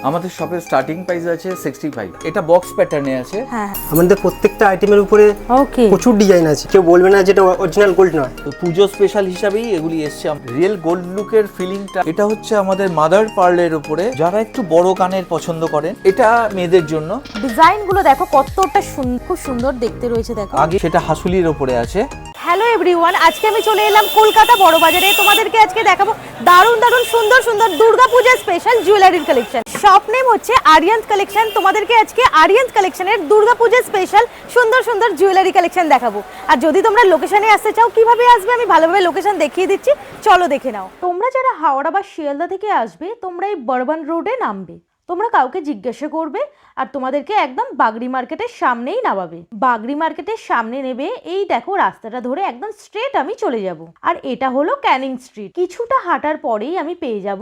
আমাদের শপের starting price আছে 65। এটা বক্স প্যাটার্নে আছে। হ্যাঁ আমাদের প্রত্যেকটা আইটেমের উপরে ওকে প্রচুর ডিজাইন আছে, কেউ বলবে না যেটা অরিজিনাল গোল্ড নয়। তো পুজো স্পেশাল হিসাবেই এগুলি এসছে। রিয়েল গোল্ড লুকের ফিলিংটা এটা হচ্ছে আমাদের মাদার পার্লের উপরে। যারা একটু বড় কানের পছন্দ করেন, এটা মেয়েদের জন্য। ডিজাইন গুলো দেখো কতটা খুব সুন্দর দেখতে রয়েছে দেখো। আগে সেটা হাসুলির উপরে আছে। হ্যালো এভরিওয়ান, আজকে আমি চলে এলাম কলকাতা বড় বাজারে। তোমাদেরকে আজকে দেখাবো দারুণ দারুণ সুন্দর সুন্দর দুর্গাপূজা স্পেশাল জুয়েলারির কালেকশন। শপ নেম হচ্ছে আরিয়ান্ত কালেকশন। তোমাদেরকে আজকে আরিয়ান্ত কালেকশনের দুর্গাপূজা স্পেশাল সুন্দর সুন্দর জুয়েলারি কালেকশন দেখাবো। আর যদি তোমরা লোকেশনে আসতে চাও, কিভাবে আসবে আমি ভালোভাবে লোকেশন দেখিয়ে দিচ্ছি, চলো দেখে নাও। তোমরা যারা হাওড়া বা শিয়ালদা থেকে আসবে, তোমরা এই বর্বান রোডে নামবে। তোমরা কাউকে জিজ্ঞাসা করবে আর তোমাদেরকে একদম বাগড়ি মার্কেটের সামনেই নামাবে। বাগড়ি মার্কেটের সামনে নেবে, এই দেখো রাস্তাটা ধরে একদম স্ট্রেট আমি চলে যাব। আর এটা হলো ক্যানিং স্ট্রিট। কিছুটা হাঁটার পরেই আমি পেয়ে যাব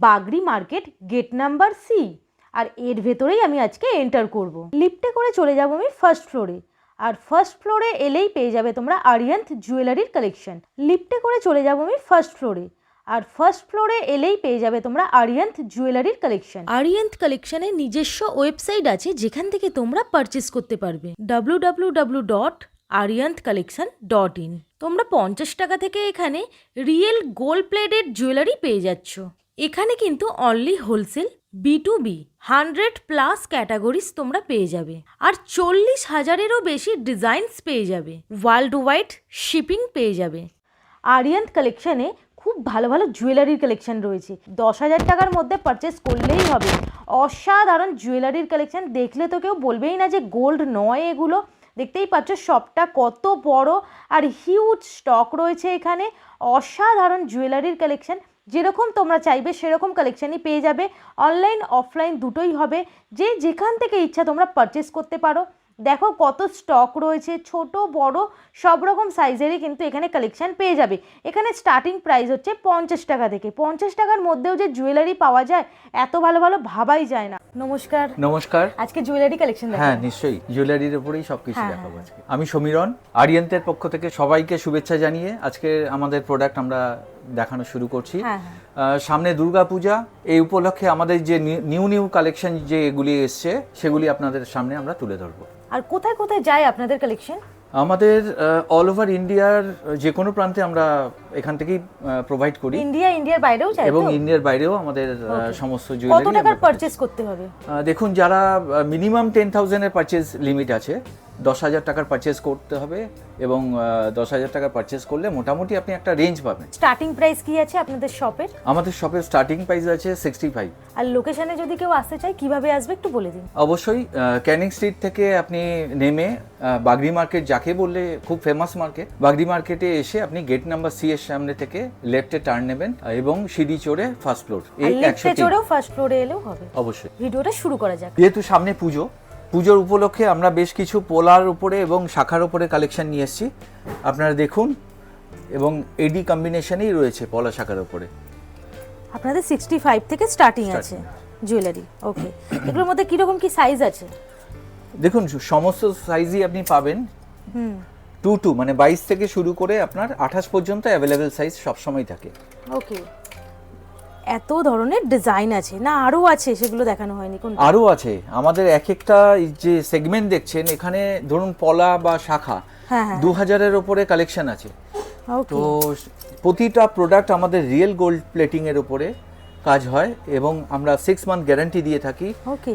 Bagri market gate number C. আর এর ভেতরেই আমি আজকে এন্টার করব। লিফটে করে চলে যাব আমি ফার্স্ট ফ্লোরে। আর ফার্স্ট ফ্লোরে এলেই পেয়ে যাবে তোমরা আরিয়ান্ত জুয়েলারির কালেকশন। লিফটে করে চলে যাব আমি ফার্স্ট ফ্লোরে। আর ফার্স্ট ফ্লোরে এলেই পেয়ে যাবে তোমরা আরিয়ান্ত জুয়েলারির কালেকশন। আরিয়ান্ত কালেকশনের নিজস্ব ওয়েবসাইট আছে, যেখান থেকে তোমরা পারচেস করতে পারবে www.aryanthcollection.in। তোমরা 50 টাকা থেকে এখানে রিয়েল গোল্ড প্লেটেড জুয়েলারি পেয়ে যাচ্ছ। এখানে কিন্তু অনলি হোলসেল, B2B 100+ ক্যাটাগরিজ তোমরা পেয়ে যাবে। আর 40,000-এরও বেশি ডিজাইনস পেয়ে যাবে। ওয়ার্ল্ড ওয়াইড শিপিং পেয়ে যাবে। আরিয়ান্ত কালেকশনে খুব ভালো ভালো জুয়েলারির কালেকশন রয়েছে। 10,000 টাকার মধ্যে পারচেস করলেই হবে। অসাধারণ জুয়েলারির কালেকশন, দেখলে তো কেউ বলবেই না যে গোল্ড নয় এগুলো। দেখতেই পাচ্ছ শপটা কত বড় আর হিউজ স্টক রয়েছে এখানে। অসাধারণ জুয়েলারির কালেকশন, যেরকম তোমরা চাইবে সেরকম কালেকশনই পেয়ে যাবে। অনলাইন অফলাইন দুটোই হবে, যে যেখান থেকে ইচ্ছা তোমরা পারচেস করতে পারো। দেখো কত স্টক রয়েছে, ছোট বড় সব রকম সাইজেরই কিন্তু এখানে কালেকশন পেয়ে যাবে। এখানে স্টার্টিং প্রাইস হচ্ছে 50 টাকা থেকে। 50 টাকার মধ্যেও যে জুয়েলারি পাওয়া যায়, এত ভালো ভালো ভাবাই যায় না। নমস্কার। নমস্কার। আজকে জুয়েলারি কালেকশন দেখাবো। হ্যাঁ নিশ্চয়ই, জুয়েলারির উপরেই সবকিছু দেখাবো আজকে। আমি সমীরণ, আরিয়ান্তের পক্ষ থেকে সবাইকে শুভেচ্ছা জানিয়ে আজকে আমাদের প্রোডাক্ট আমরা দেখানো শুরু করছি। সামনে দুর্গাপূজা, এই উপলক্ষে আমাদের যে নিউ কালেকশন যেগুলি এসছে সেগুলি আপনাদের সামনে আমরা তুলে ধরবো। আর কোথায় কোথায় যায় আপনাদের কালেকশন? আমাদের অল ওভার ইন্ডিয়ার যে কোনো প্রান্তে আমরা এখান থেকেই প্রোভাইড করি। ইন্ডিয়ার বাইরেও যায় এবং ইন্ডিয়ার বাইরেও আমাদের সমস্ত জুয়েলারি। কত টাকার পারচেজ করতে হবে? দেখুন, যারা মিনিমাম 10,000 এর পারচেজ লিমিট আছে, 10,000 টাকার পারচেজ করতে হবে। এবং 10,000 টাকার পারচেজ করলে মোটামুটি আপনি একটা রেঞ্জ পাবেন। স্টার্টিং প্রাইস কি আছে আপনাদের শপের? আমাদের শপের স্টার্টিং প্রাইস আছে 65। আর লোকেশনে যদি কেউ আসতে চায় কিভাবে আসবে একটু বলে দিন। অবশ্যই ক্যানিং স্ট্রিট থেকে আপনি নেমে বাগড়ি মার্কেট, যাকে বললে খুব ফেমাস মার্কেট, বাগড়ি মার্কেটে এসে আপনি গেট নাম্বার সি এর সামনে থেকে লেফটে টার্ন নেবেন এবং সিঁড়ি চড়ে ফার্স্ট ফ্লোর। এই 103 চড়েও ফার্স্ট ফ্লোরে এলেও হবে। অবশ্যই। ভিডিওটা শুরু করা যাক। যেহেতু সামনে পুজোর উপলক্ষে আমরা বেশ কিছু পোলার উপরে এবং শাখার উপরে কালেকশন নিয়ে এসেছি। আপনারা দেখুন, এবং এডি কম্বিনেশনেই রয়েছে পলা শাখার উপরে। আপনাদের 65 থেকে স্টার্টিং আছে জুয়েলারি। ওকে, এগুলোর মধ্যে কি রকম কি সাইজ আছে? দেখুন, সমস্ত সাইজই আপনি পাবেন। 2 মানে 22 থেকে শুরু করে আপনার 28 পর্যন্ত অ্যাভেলেবেল সাইজ সবসময় থাকে। ওকে, এত ধরনের ডিজাইন আছে না? আরো আছে, সেগুলো দেখানো হয়নি। কোন আরো আছে আমাদের এক একটা যে সেগমেন্ট দেখছেন এখানে, ধরুন পলা বা শাখা 2000-এর উপরে কালেকশন আছে। তো প্রতিটা প্রোডাক্ট আমাদের রিয়েল গোল্ড প্লেটিং এর উপরে কাজ হয় এবং আমরা 6 মান্থ গ্যারান্টি দিয়ে থাকি। ওকে,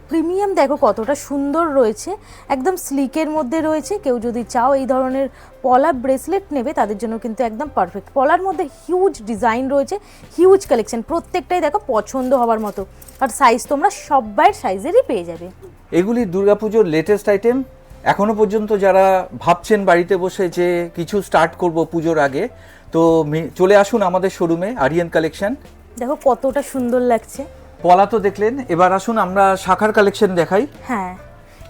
প্রিমিয়াম দেখো কতটা সুন্দর রয়েছে, একদম স্লিকের মধ্যে রয়েছে। কেউ যদি চাও এই ধরনের পলা ব্রেসলেট নেবে, তাদের জন্য কিন্তু একদম পারফেক্ট। পলার মধ্যে হিউজ ডিজাইন রয়েছে, হিউজ কালেকশন, প্রত্যেকটাই দেখো পছন্দ হওয়ার মতো। আর সাইজ তোমরা সবার সাইজেরই পেয়ে যাবে। এগুলি দুর্গাপুজোর লেটেস্ট আইটেম। এখনো পর্যন্ত যারা ভাবছেন বাড়িতে বসে যে কিছু স্টার্ট করব পুজোর আগে, তো চলে আসুন আমাদের শোরুমে আরিয়ান্ত কালেকশন। দেখো কতটা সুন্দর লাগছে। পলা তো দেখলেন, এবার আসুন আমরা শাখার কালেকশন দেখাই। হ্যাঁ,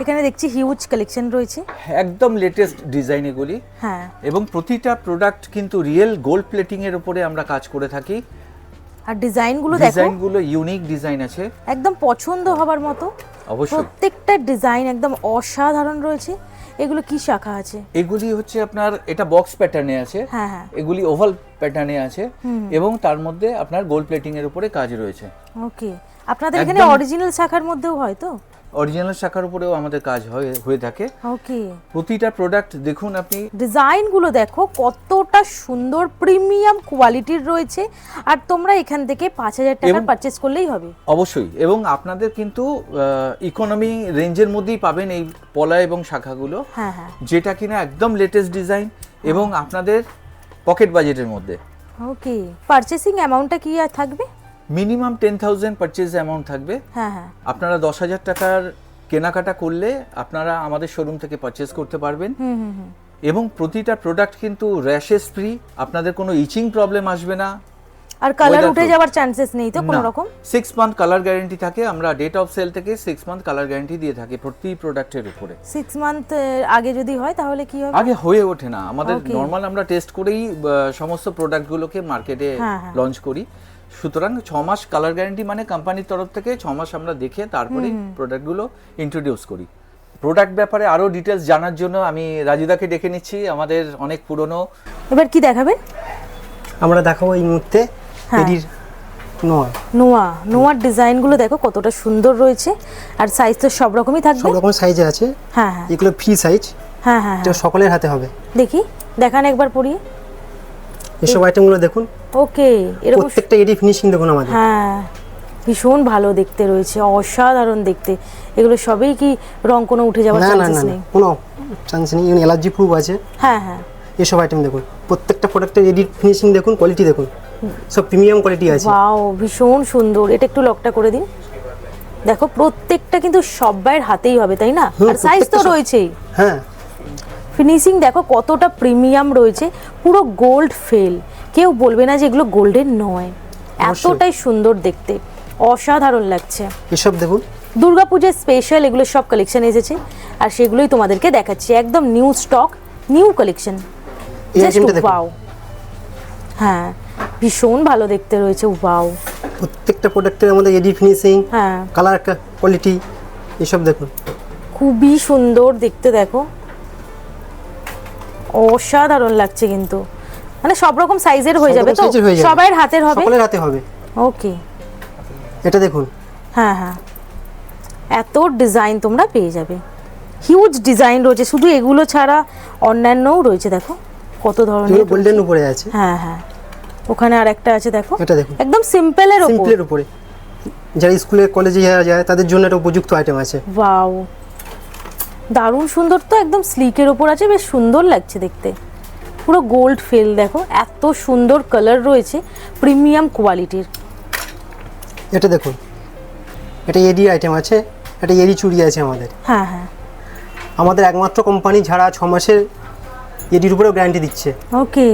এখানে দেখছি হিউজ কালেকশন রয়েছে, একদম লেটেস্ট ডিজাইন এগুলি। হ্যাঁ, এবং প্রতিটা প্রোডাক্ট কিন্তু রিয়েল গোল্ড প্লেটিং এর উপরে আমরা কাজ করে থাকি। আর ডিজাইনগুলো দেখো, ডিজাইনগুলো ইউনিক ডিজাইন আছে, একদম পছন্দ হবার মতো। অবশ্যই। প্রত্যেকটা ডিজাইন একদম অসাধারণ রয়েছে। এগুলো কি শাখা আছে? এগুলি হচ্ছে আপনার এটা বক্স প্যাটার্নে আছে, হ্যাঁ হ্যাঁ, এগুলি ওভাল প্যাটার্নে আছে এবং তার মধ্যে আপনার গোল্ড প্লেটিং এর উপরে কাজ রয়েছে। ওকে। আপনাদের এখানে একদম- অরিজিনাল শাখার মধ্যেও হয় তো? অরিজিনাল শাখার উপরেও আমাদের কাজ হয়ে থাকে। ওকে। প্রতিটা প্রোডাক্ট দেখুন আপনি, ডিজাইনগুলো দেখো কতটা সুন্দর, প্রিমিয়াম কোয়ালিটির রয়েছে। আর তোমরা এখান থেকে 5,000 টাকা এবং- পারচেস করলেই হবে। অবশ্যই। এবং আপনাদের কিন্তু ইকোনমি রেঞ্জের মধ্যেই পাবেন এই পলা এবং শাখাগুলো, হ্যাঁ হ্যাঁ, যেটা কিনা একদম লেটেস্ট ডিজাইন এবং আপনাদের পকেট বাজেটের মধ্যে। ওকে। পারচেসিং অ্যামাউন্টটা কি আর থাকবে? মিনিমাম 10,000 পারচেজ অ্যামাউন্ট থাকবে। হ্যাঁ হ্যাঁ, আপনারা 10,000 টাকার কেনাকাটা করলে আপনারা আমাদের শোরুম থেকে পারচেজ করতে পারবেন। এবং প্রতিটা প্রোডাক্ট কিন্তু র্যাশেস ফ্রি, আপনাদের কোনো ইচিং প্রবলেম আসবে না। আর কালার Weather উঠে proof। যাওয়ার চান্সেস নেই তো কোনো না, রকম? 6 মান্থ কালার গ্যারান্টি থাকে। আমরা ডেট অফ সেল থেকে 6 মান্থ কালার গ্যারান্টি দিয়ে থাকি প্রতি প্রোডাক্টের উপরে। 6 মান্থ আগে যদি হয় তাহলে কি হবে? আগে হয়ে ওঠে না, আমাদের Okay. নর্মাল আমরা টেস্ট করেই সমস্ত প্রোডাক্টগুলোকে মার্কেটে হ্যাঁ, হ্যাঁ। লঞ্চ করি। সুতরাং 6 মাস কালার গ্যারান্টি মানে কোম্পানির তরফ থেকে 6 মাস আমরা দেখে তারপরে প্রোডাক্টগুলো ইন্ট্রোডিউস করি। প্রোডাক্ট ব্যাপারে আরো ডিটেলস জানার জন্য আমি রাজুদাকে ডেকে নিচ্ছি, আমাদের অনেক পুরনো। এবার কি দেখাবেন? আমরা দেখাবো এই মুহূর্তে হ্যাঁ। এডির নোয়া। নোয়ার ডিজাইনগুলো দেখো কতটা সুন্দর রয়েছে। আর সাইজ তো সব রকমই থাকবে? সব রকম সাইজে আছে। হ্যাঁ হ্যাঁ এগুলো ফ্রি সাইজ, হ্যাঁ হ্যাঁ, এটা সকলের হাতে হবে। দেখি, দেখান একবার পরিয়ে। এসব আইটেমগুলো দেখুন, ওকে, এরকম। প্রত্যেকটা এডি ফিনিশিং দেখুন আমাদের। হ্যাঁ, ভীষণ ভালো দেখতে রয়েছে, অসাধারণ দেখতে। এগুলো সবই কি রং কোনো উঠে যাওয়ার না না চান্সেস না না, নেই? কোনো চান্স নেই। এখানে অ্যালার্জি প্রুফ আছে। হ্যাঁ হ্যাঁ, এসব আইটেম দেখুন, প্রত্যেকটা প্রোডাক্টের এডিট ফিনিশিং দেখুন, কোয়ালিটি দেখুন, সব প্রিমিয়াম কোয়ালিটি আছে। ওয়াও, ভীষণ সুন্দর। এটা একটু লকটা করে দিন। দেখো প্রত্যেকটা কিন্তু সবাইয়ের হাতেই হবে, তাই না? আর সাইজ তো প্রত্যেকটা রয়েছেই। হ্যাঁ, ফিনিশিং দেখো কতটা প্রিমিয়াম রয়েছে, পুরো গোল্ড ফেল। কেউ বলবে না যে এগুলো গোল্ডের নয়, এতটাই সুন্দর দেখতে, অসাধারণ লাগছে। এসব দেখুন, দুর্গাপূজার স্পেশাল এগুলো সব কালেকশন এসেছে আর সেগুলোই তোমাদেরকে দেখাচ্ছি। একদম নিউ স্টক, নিউ কালেকশন। এই আইটেমটা দেখুন, ওয়াও, হ্যাঁ, ভীষণ ভালো দেখতে রয়েছে। ওয়াও, প্রত্যেকটা প্রোডাক্টের আমাদের এডি ফিনিশিং, হ্যাঁ, কালার কোয়ালিটি এসব দেখুন। খুবই সুন্দর দেখতে। দেখো অসাধারণ লাগছে কিন্তু, মানে সব রকম সাইজের হয়ে সব যাবে রকম তো? size-এর হয়ে যাবে। সবাইয়ের হাতের হবে? সকলের হাতে হবে। ওকে, এটা দেখুন, হ্যাঁ হ্যাঁ, এত ডিজাইন তোমরা পেয়ে যাবে। হিউজ ডিজাইন রয়েছে, শুধু এগুলো ছাড়া অন্যান্যও রয়েছে। দেখো কত ধরনের। এগুলো গোল্ডেন উপরে আছে। হ্যাঁ হ্যাঁ, ওখানে আর একটা আছে দেখো, এটা দেখুন, একদম সিম্পলের উপর। সিম্পলের উপরে, যারা স্কুলে কলেজে যারা যায় তাদের জন্য একটা উপযুক্ত আইটেম আছে। ওয়াও, দারুণ সুন্দর তো, একদম স্লিকের উপর আছে, বেশ সুন্দর লাগছে দেখতে। পুরো গোল্ড ফেল, দেখো এত সুন্দর কালার রয়েছে, প্রিমিয়াম কোয়ালিটির। এটা দেখুন, এটা এডি আইটেম আছে, এটা এডি চুড়ি আছে আমাদের। হ্যাঁ হ্যাঁ, আমাদের একমাত্র কোম্পানি যারা 6 মাসের এডির উপরেও গ্যারান্টি দিচ্ছে। ওকে,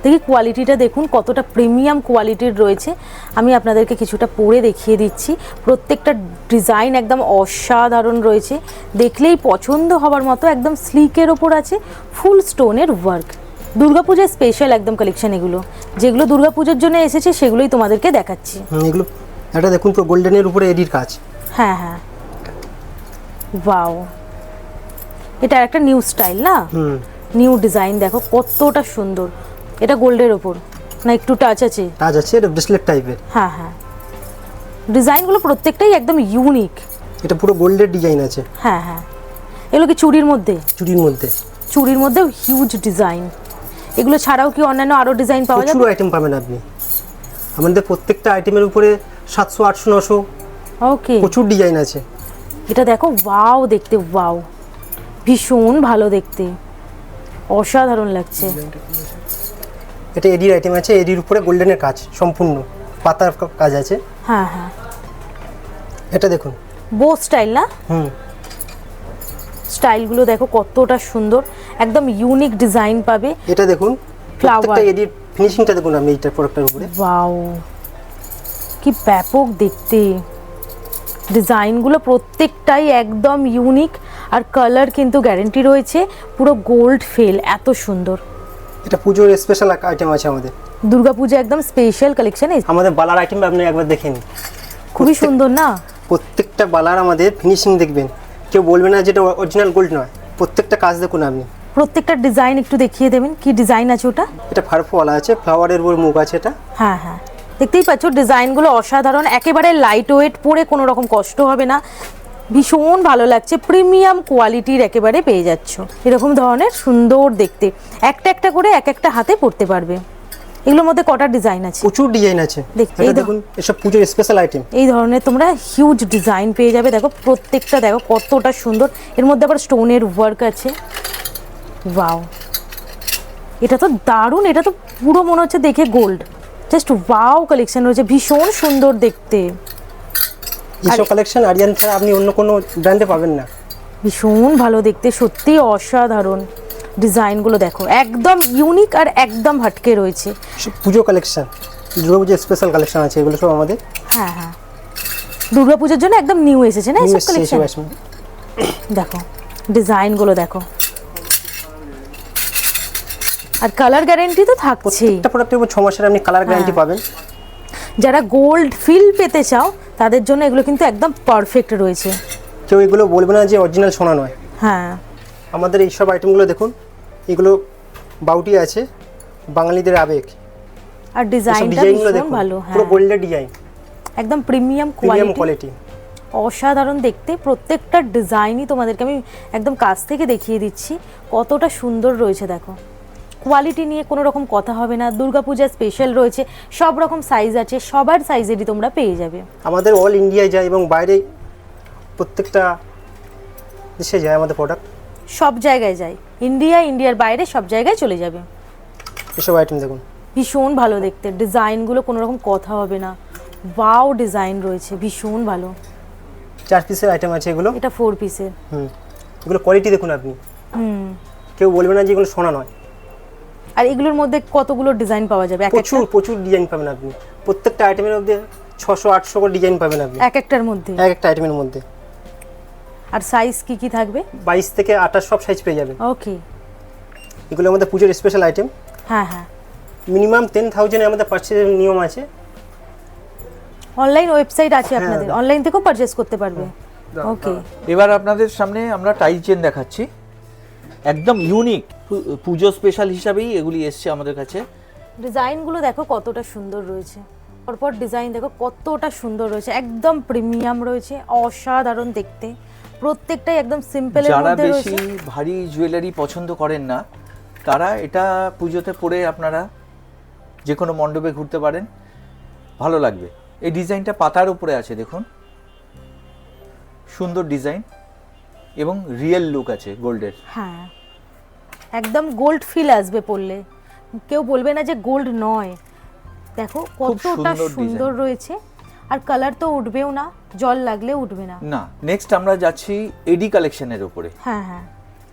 দেখি কোয়ালিটিটা দেখুন কতটা প্রিমিয়াম কোয়ালিটির রয়েছে। আমি আপনাদেরকে কিছুটা পরে দেখিয়ে দিচ্ছি। প্রত্যেকটা ডিজাইন একদম অসাধারণ রয়েছে, দেখলেই পছন্দ হবার মতো। একদম স্লিকের ওপর আছে, ফুল স্টোনের ওয়ার্ক। দুর্গাপূজার স্পেশাল একদম কালেকশন এগুলো, যেগুলো দুর্গাপূজার জন্য এসেছে সেগুলোই তোমাদেরকে দেখাচ্ছি। এগুলো এটা দেখুন, পুরো গোল্ডেনের উপরে এডির কাজ। হ্যাঁ হ্যাঁ, ওয়াও, এটা একটা নিউ স্টাইল না? নিউ ডিজাইন দেখো কতটা সুন্দর। এটা গোল্ডের ওপর না, একটু টাচ আছে? কাজ আছে, এটা ব্রেসলেট টাইপের। হ্যাঁ হ্যাঁ, ডিজাইনগুলো প্রত্যেকটাই একদম ইউনিক। এটা পুরো গোল্ডের ডিজাইন আছে। হ্যাঁ হ্যাঁ, এগুলো কি চুড়ির মধ্যে? চুড়ির মধ্যে, চুড়ির মধ্যেও হিউজ ডিজাইন। এগুলো ছাড়াও কি অন্যান্য আরো ডিজাইন পাওয়া প্রচুর যাবে? আইটেম পাবেন আপনি। আমাদের প্রত্যেকটা আইটেমের উপরে 700, 800, 900 ওকে, প্রচুর ডিজাইন আছে। এটা দেখো, ওয়াও দেখতে, ওয়াও, ভীষণ ভালো দেখতে, অসাধারণ লাগছে। এটা এডির আইটেম আছে, এডির উপরে গোল্ডেনের কাজ সম্পূর্ণ, পাতার কাজ আছে। হ্যাঁ হ্যাঁ, এটা দেখুন, বো স্টাইল না? হুম, স্টাইলগুলো দেখো কতটা সুন্দর, একদম ইউনিক ডিজাইন পাবে। এটা দেখুন, Flower. প্রত্যেকটা এডির ফিনিশিংটা দেখুন আপনি এইটার প্রোডাক্টের উপরে। ওয়াও, কি ব্যাপক দেখতে। ডিজাইনগুলো প্রত্যেকটাই একদম ইউনিক, আর কালার কিন্তু গ্যারান্টি রয়েছে। পুরো গোল্ড ফেল, এত সুন্দর। এটা পুজোর স্পেশাল আইটেম আছে আমাদের। দুর্গাপূজা একদম স্পেশাল কালেকশন। আমাদের বালার আইটেম আপনি একবার দেখে নিন, খুবই সুন্দর না? প্রত্যেকটা প্রত্যেকটা বালার আমাদের ফিনিশিং দেখবেন, কেউ বলবে না যেটা অরিজিনাল গোল্ড নয়। প্রত্যেকটা কাজ দেখুন আপনি। প্রত্যেকটা ডিজাইন একটু দেখিয়ে দেবেন, কি ডিজাইন আছে ওটা? এটা ফারফওয়ালা আছে, ফ্লাওয়ারের উপর মুখ আছে এটা। হ্যাঁ হ্যাঁ, দেখতেই পাচ্ছ ডিজাইনগুলো অসাধারণ, একেবারে লাইট ওয়েট, পরে কোনো রকম কষ্ট হবে না, ভীষণ ভালো লাগছে, প্রিমিয়াম কোয়ালিটির একেবারে পেয়ে যাচ্ছ। এরকম ধরনের সুন্দর দেখতে, একটা একটা করে এক একটা হাতে পড়তে পারবে। এগুলোর মধ্যে কটা ডিজাইন আছে? প্রচুর ডিজাইন আছে। এটা দেখুন, এসব পুজোর স্পেশাল আইটেম। এই ধরনের তোমরা হিউজ ডিজাইন পেয়ে যাবে। দেখো প্রত্যেকটা দেখো কতটা সুন্দর, এর মধ্যে আবার স্টোনের ওয়ার্ক আছে। ওয়াও, এটা তো দারুণ, এটা তো পুরো মনে হচ্ছে দেখে গোল্ড। জাস্ট ওয়াও কালেকশন রয়েছে, ভীষণ সুন্দর দেখতে। এইসব কালেকশন আরিয়ান ছাড়া আপনি অন্য কোনো ব্র্যান্ডে পাবেন না। ভীষণ ভালো দেখতে, সত্যি অসাধারণ। ডিজাইনগুলো দেখো একদম ইউনিক আর একদম হাটকে রয়েছে। সব পুজো কালেকশন, দুর্গাপুজোর স্পেশাল কালেকশন আছে এগুলো সব আমাদের। হ্যাঁ হ্যাঁ, দুর্গাপুজোর জন্য একদম নিউ এসেছে না এইসব কালেকশন। দেখো ডিজাইনগুলো দেখো, আর কালার গ্যারান্টি তো থাকছেই। একটা প্রোডাক্টের উপর 6 মাসের আপনি কালার গ্যারান্টি পাবেন। যারা গোল্ড ফিল পেতে চাও তাদের জন্য এগুলো কিন্তু একদম পারফেক্ট রয়েছে। কেউ এগুলো বলবে না যে অরিজিনাল সোনা নয়। হ্যাঁ, আমাদের এই সব আইটেমগুলো দেখুন, এগুলো বাউটি আছে, বাঙালিদের আবেগ। আর ডিজাইনটা ভীষণ ভালো, হ্যাঁ পুরো গোল্ডের ডিজাইন, একদম প্রিমিয়াম কোয়ালিটি, অসাধারণ দেখতে। প্রত্যেকটা ডিজাইনই তোমাদেরকে আমি একদম কাছ থেকে দেখিয়ে দিচ্ছি কতটা সুন্দর রয়েছে। দেখো কোয়ালিটি নিয়ে কোনো রকম কথা হবে না। দুর্গাপূজা স্পেশাল রয়েছে, সব রকম সাইজ আছে, সবার সাইজেরই তোমরা পেয়ে যাবে। আমাদের অল ইন্ডিয়ায় যায় এবং বাইরে প্রত্যেকটা দেশে যায় আমাদের প্রোডাক্ট, সব জায়গায় যায়, ইন্ডিয়ার বাইরে সব জায়গায় চলে যাবে। এসব আইটেম দেখুন, ভীষণ ভালো দেখতে, ডিজাইনগুলো কোনো রকম কথা হবে না। ওয়াও ডিজাইন রয়েছে, ভীষণ ভালো। 4 পিসের আইটেম আছে এগুলো। এটা 4 পিসের। এগুলো কোয়ালিটি দেখুন আপনি, কেউ বলবে না যে এগুলো সোনা নয়। আর এগুলোর মধ্যে কতগুলো ডিজাইন পাওয়া যাবে? প্রচুর ডিজাইন পাবেন আপনি। প্রত্যেকটা আইটেমের মধ্যে 600-800 করে ডিজাইন পাবেন আপনি এক একটার মধ্যে, এক একটা আইটেমের মধ্যে। আর সাইজ কি কি থাকবে? 22 থেকে 28 সব সাইজ পেয়ে যাবেন। ওকে, এগুলো আমাদের পুজোর স্পেশাল আইটেম। হ্যাঁ হ্যাঁ, মিনিমাম 10,000 এর আমাদের পারচেজের নিয়ম আছে। অনলাইন ওয়েবসাইট আছে আপনাদের, অনলাইন থেকেও পারচেজ করতে পারবে। ওকে, এবার আপনাদের সামনে আমরা টাইল চেন দেখাচ্ছি, একদম ইউনিক পুজো স্পেশাল হিসাবেই এগুলি এসছে আমাদের কাছে। ডিজাইনগুলো দেখো কতটা সুন্দর রয়েছে, পরপর ডিজাইন দেখো কতটা সুন্দর রয়েছে, একদম প্রিমিয়াম রয়েছে, অসাধারণ দেখতে। প্রত্যেকটাই একদম সিম্পলের মধ্যে রয়েছে। যারা বেশি ভারী জুয়েলারি পছন্দ করেন না তারা এটা পুজোতে পরে আপনারা যে কোনো মণ্ডপে ঘুরতে পারেন, ভালো লাগবে। এই ডিজাইনটা পাতার উপরে আছে, দেখুন সুন্দর ডিজাইন এবং রিয়েল লুক আছে গোল্ডের। হ্যাঁ, একদম গোল্ড ফিল আসবে পরলে, কেউ বলবে না যে গোল্ড নয়। দেখো কতটা সুন্দর রয়েছে, আর কালার তো উঠবেও না, জল লাগলে উঠবে না। না, নেক্সট আমরা যাচ্ছি এডি কালেকশনের উপরে। হ্যাঁ হ্যাঁ,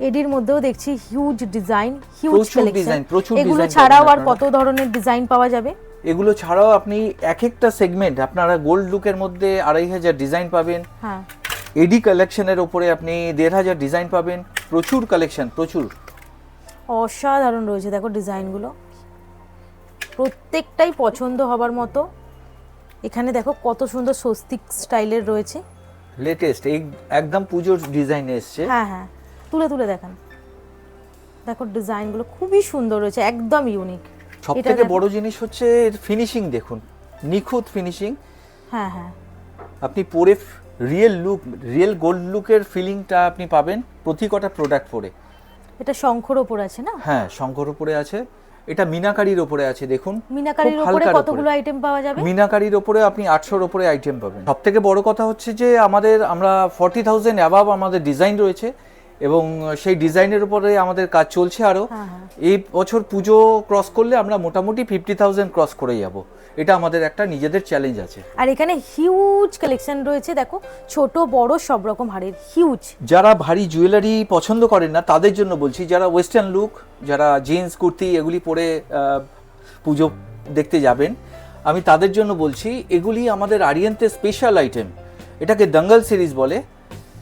এডির মধ্যেও দেখছি হিউজ ডিজাইন, হিউজ কালেকশন। প্রচুর এগুলো ডিজাইন ছাড়াও আর কত ধরনের ডিজাইন পাওয়া যাবে? এগুলো ছাড়াও আপনি এক একটা সেগমেন্ট আপনারা গোল্ড লুকের মধ্যে 2,500 ডিজাইন পাবেন। হ্যাঁ, এডি কালেকশনের উপরে আপনি 1,500 ডিজাইন পাবেন। প্রচুর কালেকশন, প্রচুর অসাধারণ রয়েছে। দেখো ডিজাইনগুলো প্রত্যেকটাই পছন্দ হবার মতো। এখানে দেখো কত সুন্দর স্বস্তিক স্টাইলের রয়েছে, লেটেস্ট, এই একদম পুজোর ডিজাইন এসছে। হ্যাঁ হ্যাঁ, তুলে তুলে দেখান। দেখো ডিজাইনগুলো খুবই সুন্দর রয়েছে, একদম ইউনিক। সবথেকে বড় জিনিস হচ্ছে এর ফিনিশিং, দেখুন নিখুঁত ফিনিশিং। হ্যাঁ হ্যাঁ, আপনি পরে রিয়েল লুক, রিয়েল গোল্ড লুকের ফিলিংটা আপনি পাবেন প্রতি কটা প্রোডাক্ট পরে। এটা শঙ্খর ওপর আছে না? হ্যাঁ, শঙ্খর উপরে আছে। এটা মিনাকারির উপরে আছে, দেখুন মিনাকারির উপরে কতগুলো আইটেম পাওয়া যাবে? মিনাকারির উপরে আপনি 800-র উপরে আইটেম পাবেন। সবথেকে বড় কথা হচ্ছে যে আমরা 40,000 অ্যাবাভ আমাদের ডিজাইন রয়েছে এবং সেই ডিজাইনের উপরে আমাদের কাজ চলছে আরো। এই বছর পুজো ক্রস করলে আমরা মোটামুটি 50,000 ক্রস করে যাব, এটা আমাদের একটা নিজেদের চ্যালেঞ্জ আছে। আর এখানে হিউজ কালেকশন রয়েছে, দেখো ছোট বড় সব রকম হাড়ের, হিউজ। যারা ভারী জুয়েলারি পছন্দ করেন না তাদের জন্য বলছি, যারা ওয়েস্টার্ন লুক, যারা জিন্স কুর্তি এগুলি পরে পুজো দেখতে যাবেন, আমি তাদের জন্য বলছি এগুলি আমাদের আরিয়ান্তের স্পেশাল আইটেম। এটাকে দঙ্গল সিরিজ বলে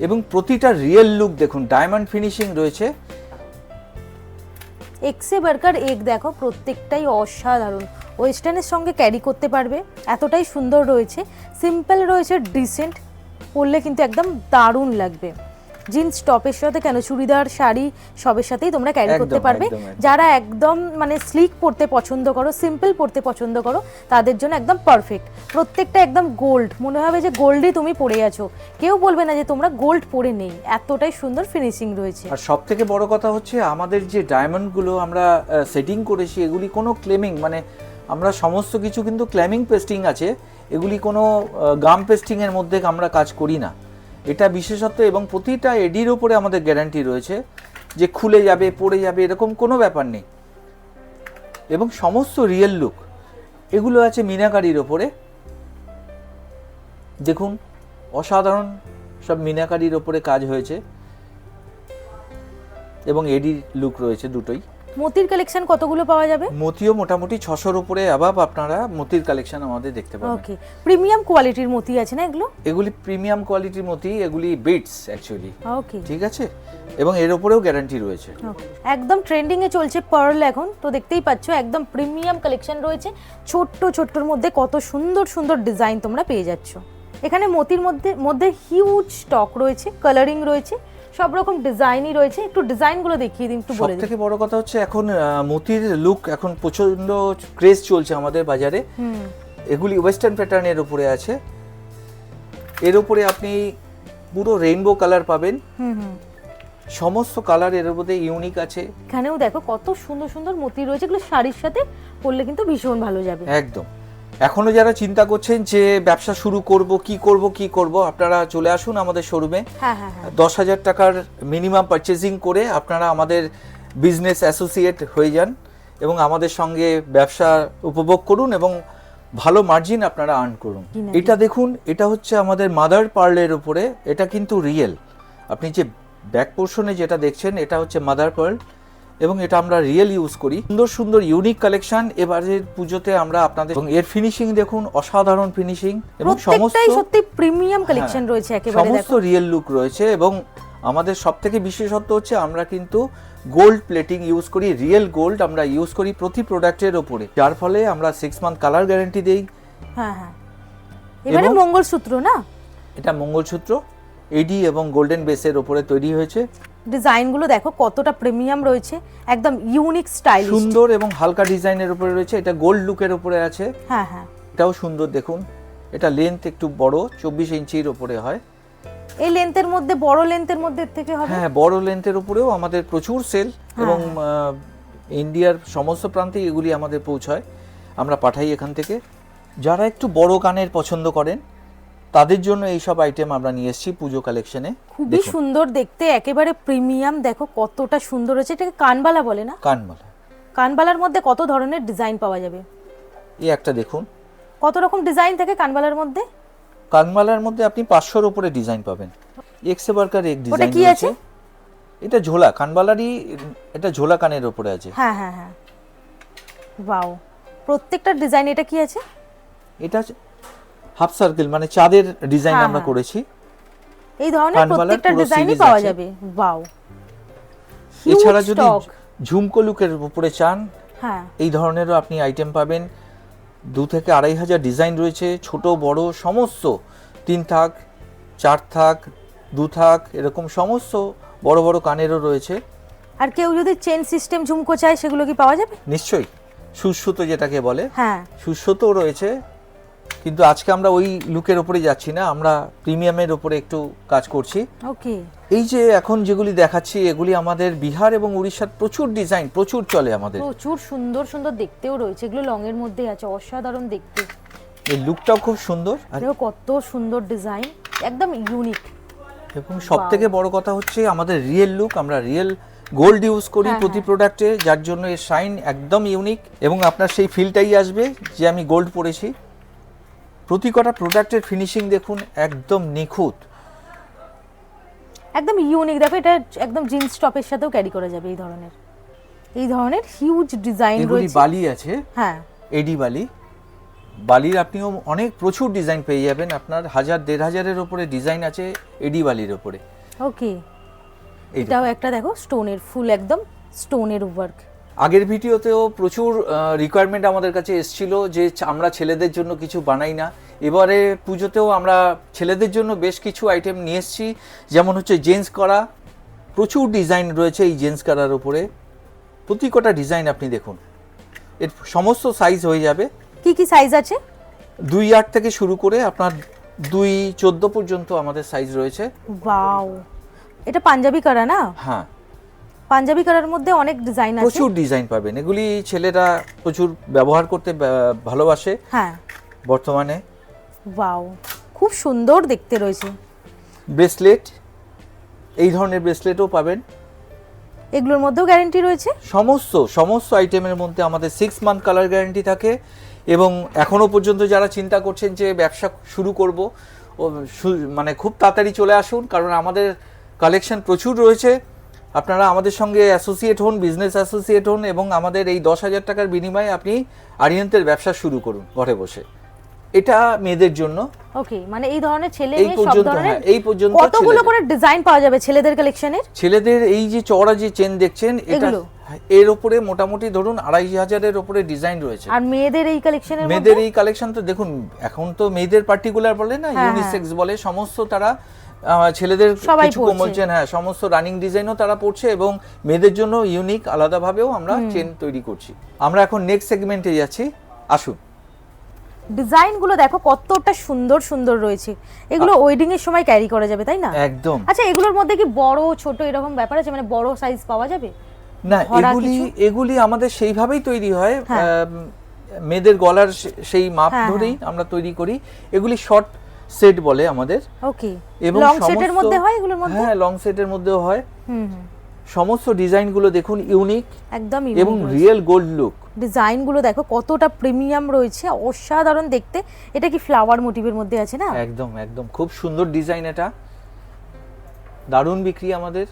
এবং প্রতিটা রিয়েল লুক দেখুন, ডায়মন্ড ফিনিশিং রয়েছে। এক্সে বার্কার এক দেখো, প্রত্যেকটাই অসাধারণ, ওয়েস্টার্নের সঙ্গে ক্যারি করতে পারবে, এতটাই সুন্দর রয়েছে, সিম্পল রয়েছে, ডিসেন্ট, পরলে কিন্তু একদম দারুণ লাগবে। জিন্স টপের সাথে কেন, চুড়িদার শাড়ি সবের সাথেই তোমরা ক্যারি করতে পারবে। যারা একদম মানে স্লিক পরতে পছন্দ করো, সিম্পল পরতে পছন্দ করো, তাদের জন্য একদম পারফেক্ট। প্রত্যেকটা একদম গোল্ড, মনে হবে যে গোল্ডই তুমি পরে আছো, কেউ বলবে না যে তোমরা গোল্ড পরে নেই, এতটাই সুন্দর ফিনিশিং রয়েছে। আর সব থেকে বড় কথা হচ্ছে আমাদের যে ডায়মন্ডগুলো আমরা সেটিং করেছি, এগুলি কোনো ক্লেমিং, মানে আমরা সমস্ত কিছু কিন্তু ক্লেমিং পেস্টিং আছে, এগুলি কোনো গাম পেস্টিং এর মধ্যে আমরা কাজ করি না। এটা বিশেষত্ব, এবং প্রতিটা এডির উপরে আমাদের গ্যারান্টি রয়েছে যে খুলে যাবে, পড়ে যাবে, এরকম কোনো ব্যাপার নেই। এবং সমস্ত রিয়েল লুক এগুলো আছে মিনাকারির ওপরে, দেখুন অসাধারণ সব মিনাকারির ওপরে কাজ হয়েছে, এবং এডির লুক রয়েছে দুটোই। মতির কালেকশন কতগুলো পাওয়া যাবে? মতিও মোটামুটি 600-র উপরে অ্যাবাভ আপনারা মতির কালেকশন আমাদের দেখতে পাবেন। ওকে, প্রিমিয়াম কোয়ালিটির মতি আছে না এগুলো? এগুলি প্রিমিয়াম কোয়ালিটির মতি, এগুলি বিটস অ্যাকচুয়ালি। ওকে, ঠিক আছে, এবং এর উপরেও গ্যারান্টি রয়েছে। একদম ট্রেন্ডিং এ চলছে পার্ল এখন, তো দেখতেই পাচ্ছ একদম প্রিমিয়াম কালেকশন রয়েছে। ছোট্ট ছোট্টর মধ্যে কত সুন্দর সুন্দর ডিজাইন তোমরা পেয়ে যাচ্ছ। এখানে মতির মধ্যে হিউজ স্টক রয়েছে, কালারিং রয়েছে, সব রকম ডিজাইনই রয়েছে। একটু ডিজাইনগুলো দেখিয়ে দিন, একটু বলে দিন। সবথেকে বড় কথা হচ্ছে এখন মতির লুক এখন প্রচন্ড ক্রেজ চলছে আমাদের বাজারে। এগুলি ওয়েস্টার্ন প্যাটার্নের উপরে আছে, এর উপরে আপনি পুরো রেইনবো কালার পাবেন। সমস্ত কালার এর মধ্যে ইউনিক আছে। এখানেও দেখো কত সুন্দর সুন্দর মতি রয়েছে, এগুলো শাড়ির সাথে পরলে কিন্তু ভীষণ ভালো যাবে। একদম। এখনো যারা চিন্তা করছেন যে ব্যবসা শুরু করব, কি করব, আপনারা চলে আসুন আমাদের শোরুমে। 10,000 টাকার মিনিমাম পারচেজিং করে আপনারা আমাদের বিজনেস অ্যাসোসিয়েট হয়ে যান এবং আমাদের সঙ্গে ব্যবসা উপভোগ করুন এবং ভালো মার্জিন আপনারা আর্ন করুন। এটা দেখুন, এটা হচ্ছে আমাদের মাদার পার্লের উপরে, এটা কিন্তু রিয়েল। আপনি যে ব্যাক পোর্শনে যেটা দেখছেন এটা হচ্ছে মাদার পার্ল, এবং এটা আমরা রিয়েল ইউজ করি। সুন্দর সুন্দর ইউনিক কালেকশন এবারের পুজোতে আমরা আপনাদের, এবং এর ফিনিশিং দেখুন, অসাধারণ ফিনিশিং, এবং সমস্ত সত্যি প্রিমিয়াম কালেকশন রয়েছে, একেবারে সমস্ত রিয়েল লুক রয়েছে। এবং আমাদের সবথেকে বিশেষত্ব হচ্ছে আমরা কিন্তু গোল্ড প্লেটিং ইউজ করি, রিয়েল গোল্ড আমরা ইউজ করি প্রতি প্রোডাক্টের উপরে, যার ফলে আমরা 6 মান্থ কালার গ্যারান্টি দেই। এবারে মঙ্গলসূত্র না, এটা মঙ্গলসূত্র এডি এবং গোল্ডেন বেসের উপরে তৈরি হয়েছে। ডিজাইনগুলো দেখো কতটা প্রিমিয়াম রয়েছে, একদম ইউনিক স্টাইল, সুন্দর এবং হালকা ডিজাইনের উপরে রয়েছে। এটা গোল্ড লুকের উপরে আছে। এটাও সুন্দর দেখুন, এটা লেন্থ একটু বড়, 24 ইঞ্চির উপরে হয়। এই লেন্থের মধ্যে, বড় লেন্থের মধ্যে থেকে হবে। হ্যাঁ, বড় লেন্থের উপরেও আমাদের প্রচুর সেল, এবং ইন্ডিয়ার সমস্ত প্রান্তে এগুলি আমাদের পৌঁছায়, আমরা পাঠাই এখান থেকে। যারা একটু বড় কানের পছন্দ করেন তাদের জন্য এই সব আইটেম আমরা নিয়ে এসেছি পুজো কালেকশনে। খুবই সুন্দর দেখতে, একেবারে প্রিমিয়াম। দেখো কতটা সুন্দর হয়েছে, এটাকে কানবালা বলে না? কানবালা। কানবালার মধ্যে কত ধরনের ডিজাইন পাওয়া যাবে? এই একটা দেখুন, কত রকম ডিজাইন থাকে কানবালার মধ্যে? কানবালার মধ্যে আপনি 500-র উপরে ডিজাইন পাবেন। এক সে বারকার এক ডিজাইন। ওটা কি আছে? এটা ঝোলা, কানবালারই এটা ঝোলা কানের উপরে আছে। হ্যাঁ হ্যাঁ হ্যাঁ, ওয়াও, প্রত্যেকটা ডিজাইন। এটা কি আছে? এটা হাফ সার্কেল, মানে চাঁদের ডিজাইন আমরা করেছি। এই ধরনের প্রত্যেকটা ডিজাইনই পাওয়া যাবে। ওয়াও। এছাড়া যদি ঝুমকো লুকের উপরে চান, এই ধরনেরও আপনি আইটেম পাবেন। 2 থেকে 2,500 ডিজাইন রয়েছে, ছোট বড় সমস্ত, 3 থাক, 4 থাক, 2 থাক, এরকম সমস্ত বড় বড় কানেরও রয়েছে। আর কেউ যদি চেন সিস্টেম ঝুমকো চায় সেগুলো কি পাওয়া যাবে? নিশ্চয়ই, সুসুতো যেটাকে বলে, সুসুতো রয়েছে, কিন্তু আজকে আমরা ওই লুকের উপরে যাচ্ছি না, আমরা প্রিমিয়ামের উপরে একটু কাজ করছি। ওকে। এই যে এখন যেগুলি দেখাচ্ছি এগুলি আমাদের বিহার এবং উড়িষ্যার প্রচুর ডিজাইন, প্রচুর চলে আমাদের, প্রচুর সুন্দর সুন্দর দেখতেও রয়েছে। এগুলো লং এর মধ্যে আছে, অসাধারণ দেখতে। এই লুকটাও খুব সুন্দর, আর কত সুন্দর ডিজাইন, একদম ইউনিক। এবং সবথেকে বড় কথা হচ্ছে আমাদের রিয়েল লুক, আমরা রিয়েল গোল্ড ইউজ করি প্রতি প্রোডাক্টে, যার জন্য এর শাইন একদম ইউনিক, এবং আপনার সেই ফিলটাই আসবে যে আমি গোল্ড পরেছি। প্রতি কটা প্রোডাক্টের ফিনিশিং দেখুন, একদম নিখুঁত, একদম ইউনিক। দেখো এটা একদম জিন্স টপের সাথেও ক্যারি করা যাবে। এই ধরনের হিউজ ডিজাইন রয়েছে। এগুলি বালি আছে, এডি বালি। বালির আপনিও অনেক প্রচুর ডিজাইন পেয়ে যাবেন, আপনার 1,000-1,500-এর উপরে ডিজাইন আছে এডি বালির উপরে। ওকে। এটাও একটা দেখো স্টোনের ফুল, একদম স্টোনের ওয়ার্ক। আগের ভিডিওতেও প্রচুর রিকোয়ারমেন্ট আমাদের কাছে এসেছিল যে আমরা ছেলেদের জন্য কিছু বানাই না। এবারে পুজোতেও আমরা ছেলেদের জন্য বেশ কিছু আইটেম নিয়ে এসেছি, যেমন হচ্ছে জেন্টস করা, প্রচুর ডিজাইন রয়েছে এই জেন্টস করার উপরে। প্রতি কটা ডিজাইন আপনি দেখুন, এর সমস্ত সাইজ হয়ে যাবে। কি কি সাইজ আছে? 2.8 থেকে শুরু করে আপনার 2.14 পর্যন্ত আমাদের সাইজ রয়েছে। ওয়াও, এটা পাঞ্জাবি করা না? হ্যাঁ, পাঞ্জাবি করার মধ্যে অনেক ডিজাইন আছে, প্রচুর ডিজাইন পাবেন। এগুলি ছেলেরা প্রচুর ব্যবহার করতে ভালোবাসে হ্যাঁ বর্তমানে। ওয়াও, খুব সুন্দর দেখতে রয়েছে। ব্রেসলেট, এই ধরনের ব্রেসলেটও পাবেন। এগুলোর মধ্যেও গ্যারান্টি রয়েছে? সমস্ত আইটেমের মধ্যে আমাদের 6 মান্থ কালার গ্যারান্টি থাকে। এবং এখনো পর্যন্ত যারা চিন্তা করছেন যে ব্যবসা শুরু করব, মানে খুব তাড়াতাড়ি চলে আসুন, কারণ আমাদের কালেকশন প্রচুর রয়েছে। আপনারা আমাদের সঙ্গে অ্যাসোসিয়েট হন, বিজনেস অ্যাসোসিয়েট হন, এবং আমাদের এই 10,000 টাকার বিনিময়ে আপনি আরিয়ান্তের ব্যবসা শুরু করুন ঘরে বসে। এটা মেয়েদের জন্য। ওকে, মানে এই ধরনের ছেলে এই মেয়ে সব পর্যন্ত, ধরনের। হ্যাঁ, এই পর্যন্ত কতগুলো করে ডিজাইন পাওয়া যাবে ছেলেদের কালেকশনের? ছেলেদের এই যে চওড়া যে চেন দেখছেন, এটা এগুলো? এর উপরে মোটামুটি ধরুন 2,500-এর উপরে ডিজাইন রয়েছে। আর মেয়েদের এই কালেকশনের মেয়েদের এই কালেকশন তো দেখুন, এখন তো মেয়েদের পার্টিকুলার বলে না, হ্যাঁ, ইউনিসেক্স বলে, সমস্ত তারা ছেলেদের সবাই কিছু পরছে। কোমল চেন, হ্যাঁ, সমস্ত রানিং ডিজাইনও তারা পড়ছে, এবং মেয়েদের জন্য ইউনিক আলাদাভাবেও আমরা চেন তৈরি করছি। আমরা এখন নেক্সট সেগমেন্টে যাচ্ছি, আসুন। ডিজাইনগুলো দেখো কতটা সুন্দর সুন্দর রয়েছে। এগুলো ওয়েডিং এর সময় ক্যারি করা যাবে, তাই না? একদম। আচ্ছা, এগুলোর মধ্যে কি বড় ছোট এরকম ব্যাপার আছে, মানে বড় সাইজ পাওয়া যাবে? না, ভরা এগুলি আমাদের সেইভাবেই তৈরি হয়, হ্যাঁ। মেয়েদের গলার সেই মাপ হ্যাঁ, ধরেই আমরা তৈরি করি। এগুলি শর্ট সেট বলে আমাদের। ওকে, এবং লং সেটের মধ্যে হয় এগুলোর মধ্যে? হ্যাঁ, লং সেটের মধ্যেও হয়। হুম হুম, সমস্ত ডিজাইনগুলো দেখুন ইউনিক একদম এবং রিয়েল গোল্ড লুক। ডিজাইনগুলো দেখো কতটা প্রিমিয়াম রয়েছে, অসাধারণ দেখতে। এটা কি ফ্লাওয়ার মোটিভের মধ্যে আছে না? একদম একদম, খুব সুন্দর ডিজাইন, এটা দারুণ বিক্রি আমাদের।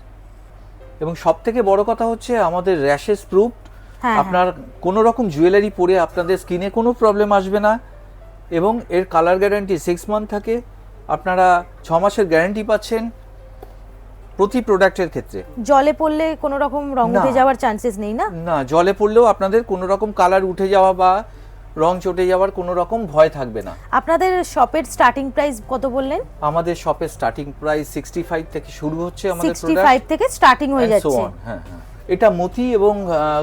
এবং সবথেকে বড় কথা হচ্ছে আমাদের র্যাশেস প্রুফ। আপনার কোনো রকম জুয়েলারি পরে আপনাদের স্কিনে কোনো প্রবলেম আসবে না। এবং এর কালার গ্যারান্টি 6 মান্থ থাকে। আপনারা 6 মাসের গ্যারান্টি পাচ্ছেন প্রতি প্রোডাক্টের ক্ষেত্রে। জলে পড়লে কোনো রকম রং না। উঠে যাওয়ার চান্সেস নেই না? না, জলে পড়লেও আপনাদের কোনো রকম কালার উঠে যাওয়া বা রং চটে যাওয়ার কোনো রকম ভয় থাকবে না। আপনাদের শপের স্টার্টিং প্রাইস কত বললেন? আমাদের শপের স্টার্টিং প্রাইস 65 থেকে শুরু হচ্ছে আমাদের 65 থেকে স্টার্টিং হয়ে and so যাচ্ছে। on। হ্যাঁ হ্যাঁ, এটা মতি এবং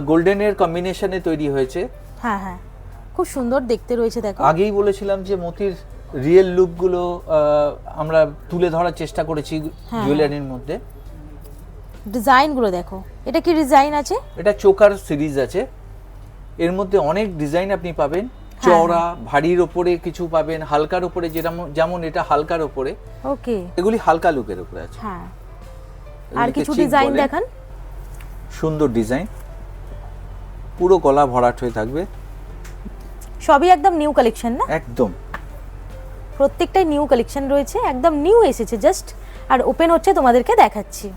গোল্ডেনের কম্বিনেশনে তৈরি হয়েছে। হ্যাঁ হ্যাঁ, খুব সুন্দর দেখতে রয়েছে দেখো। আগেই বলেছিলাম যে মতির রিয়েল লুকগুলো আমরা তুলে ধরার চেষ্টা করেছি জুয়েলারির মধ্যে। ডিজাইনগুলো দেখো, এটা কি ডিজাইন আছে? এটা চোকার সিরিজ আছে, এর মধ্যে অনেক ডিজাইন আপনি পাবেন। চওড়া, ভারীর ওপরে কিছু পাবেন, হালকার ওপরে, যেমন এটা হালকার ওপরে। ওকে, এগুলি হালকা লুকের উপরে আছে। হ্যাঁ। আর এগুলিকে কিছু চিক ডিজাইন বলে। দেখান। সুন্দর ডিজাইন, পুরো গলা ভরাট হয়ে থাকবে। সবই একদম নিউ কালেকশন না? একদম, প্রত্যেকটাই নিউ কালেকশন রয়েছে, একদম নিউ এসেছে জাস্ট। আর ওপেন হচ্ছে, তোমাদেরকে দেখাচ্ছি।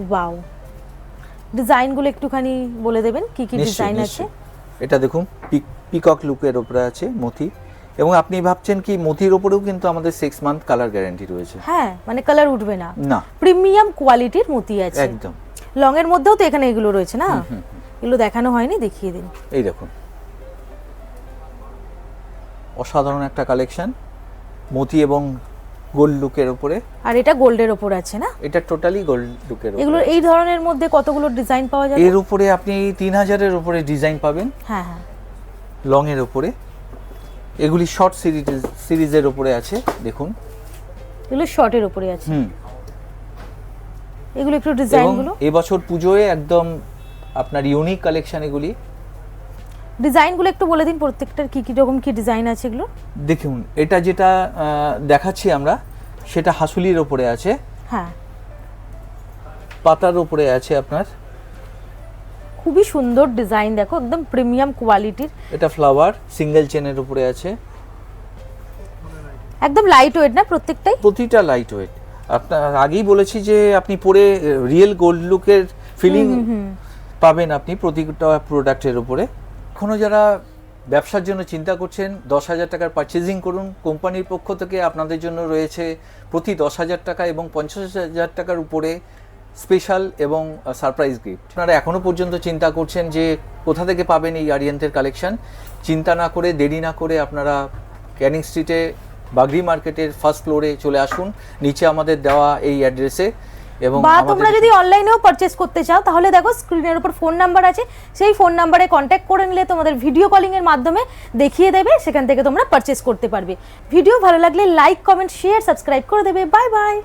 ওয়াও, ডিজাইনগুলো একটুখানি বলে দেবেন কি কি ডিজাইন আছে? এটা দেখুন, পিকক লুকের উপরে আছে মতি। এবং আপনি ভাবছেন কি মতির উপরেও কিন্তু আমাদের 6 মান্থ কালার গ্যারান্টি রয়েছে। হ্যাঁ, মানে কালার উঠবে না, না, প্রিমিয়াম কোয়ালিটির মতি আছে একদম। লং এর মধ্যেও তো এখানে এগুলো রয়েছে না? এগুলো দেখানো হয়নি, দেখিয়ে দিন। এই দেখুন, অসাধারণ একটা কালেকশন, মতি এবং গোল্ড লুকের উপরে। আর এটা গোল্ডের উপর আছে না? এটা টোটালি গোল্ড লুকের উপরে। এগুলো এই ধরনের মধ্যে কতগুলো ডিজাইন পাওয়া যাবে? এর উপরে আপনি 3000-এর উপরে ডিজাইন পাবেন। হ্যাঁ হ্যাঁ, লং এর উপরে। এগুলি শর্ট সিরিজের উপরে আছে, দেখুন। এগুলো শর্টের উপরে আছে। এগুলো একটু এবং ডিজাইনগুলো, এবছর পুজোয় একদম আপনার ইউনিক কালেকশন এগুলি। ডিজাইনগুলো একটু বলে দিন, প্রত্যেকটার কি কি রকম কি ডিজাইন আছে এগুলো? দেখুন, এটা যেটা দেখাচ্ছি আমরা, সেটা হাসুলির ওপরে আছে, হ্যাঁ, পাতার ওপরে আছে আপনার। খুবই সুন্দর ডিজাইন দেখো, একদম প্রিমিয়াম কোয়ালিটির। এটা ফ্লাওয়ার সিঙ্গেল চেনের উপরে আছে, একদম লাইট ওয়েট না প্রত্যেকটাই? প্রতিটা লাইট ওয়েট। আপনার আগেই বলেছি যে আপনি পরে রিয়েল গোল্ড লুকের ফিলিং পাবেন আপনি প্রতিটা প্রোডাক্টের উপরে। এখনো যারা ব্যবসার জন্য চিন্তা করছেন, 10,000 টাকার পারচেজিং করুন। কোম্পানির পক্ষ থেকে আপনাদের জন্য রয়েছে প্রতি 10,000 টাকা এবং 50,000 টাকার উপরে স্পেশাল এবং সারপ্রাইজ গিফট। আপনারা এখনো পর্যন্ত চিন্তা করছেন যে কোথা থেকে পাবেন এই আরিয়ান্তের কালেকশন, চিন্তা না করে, দেরি না করে আপনারা ক্যানিং স্ট্রিটে বাগরি মার্কেটের ফার্স্ট ফ্লোরে চলে আসুন, নিচে আমাদের দেওয়া এই অ্যাড্রেসে। এবং বা তোমরা যদি অনলাইনেও পারচেজ করতে চাও তাহলে দেখো স্ক্রিনের উপর ফোন নাম্বার আছে, সেই ফোন নাম্বারে কন্ট্যাক্ট করে নিলে তোমাদের ভিডিও কলিং এর মাধ্যমে দেখিয়ে দেবে, সেখান থেকে তোমরা পারচেজ করতে পারবে। ভিডিও ভালো লাগলে লাইক, কমেন্ট, শেয়ার, সাবস্ক্রাইব করে দেবে। Bye bye.